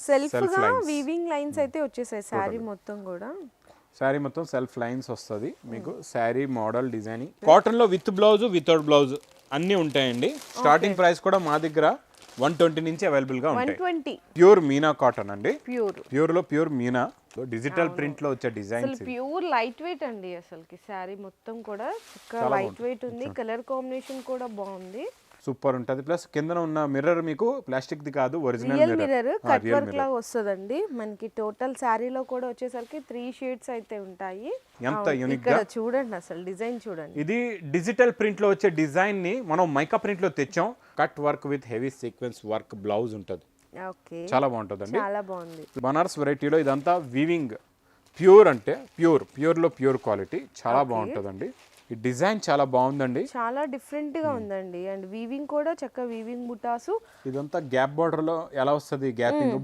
Self గా weaving lines అయితే వచ్చేసాయి శారీ మొత్తం కూడా. శారీ మొత్తం సెల్ఫ్ లైన్స్ వస్తుంది మీకు. శారీ మోడల్ డిజైనింగ్ కాటన్ లో విత్ బ్లౌజ్ వితౌట్ బ్లౌజ్ అన్ని ఉంటాయండి. స్టార్టింగ్ ప్రైస్ కూడా మా దగ్గర 120 నుంచి అవైలబుల్ గా ఉంటాయి. 120 ప్యూర్ మీనా కాటన్ అండి. ప్యూర్ లో ప్యూర్ మీనా డిజిటల్ ప్రింట్ లో వచ్చే డిజైన్స్. ప్యూర్ లైట్ వెయిట్ అండి అసలుకి. శారీ మొత్తం కూడా చక్కగా లైట్ వెయిట్ ఉంది. కలర్ కాంబినేషన్ కూడా బాగుంది, సూపర్ ఉంటది. ప్లస్ కింద ఉన్న మిర్రర్ మీకు ప్లాస్టిక్ ది కాదు, ఒరిజినల్ మిర్రర్ కట్ వర్క్ లాగా వస్తదండి మనకి. టోటల్ శారీలో కూడా వచ్చేసరికి 3 షేడ్స్ అయితే ఉంటాయి. ఎంత యూనిక్ గా చూడండి, అసలు డిజైన్ చూడండి. ఇది డిజిటల్ ప్రింట్ లో వచ్చే డిజైన్ ని మనం మైకా ప్రింట్ లో తెచ్చాం. Cut work with heavy sequence work blouse ఉంటది. ఓకే, చాలా బాగుంటదండి. చాలా బాగుంది. బనారస్ వెరైటీలో ఇదంతా వీవింగ్ ప్యూర్, అంటే ప్యూర్ లో ప్యూర్ క్వాలిటీ. చాలా బాగుంటదండి. ఈ డిజైన్ చాలా బాగుందండి, చాలా డిఫరెంట్ గా ఉందండి. అండ్ వీవింగ్ కూడా చక్కగా వీవింగ్ బుటాసు. ఇదంతా గ్యాప్ బార్డర్ లో ఎలా వస్తుంది గ్యాపింగ్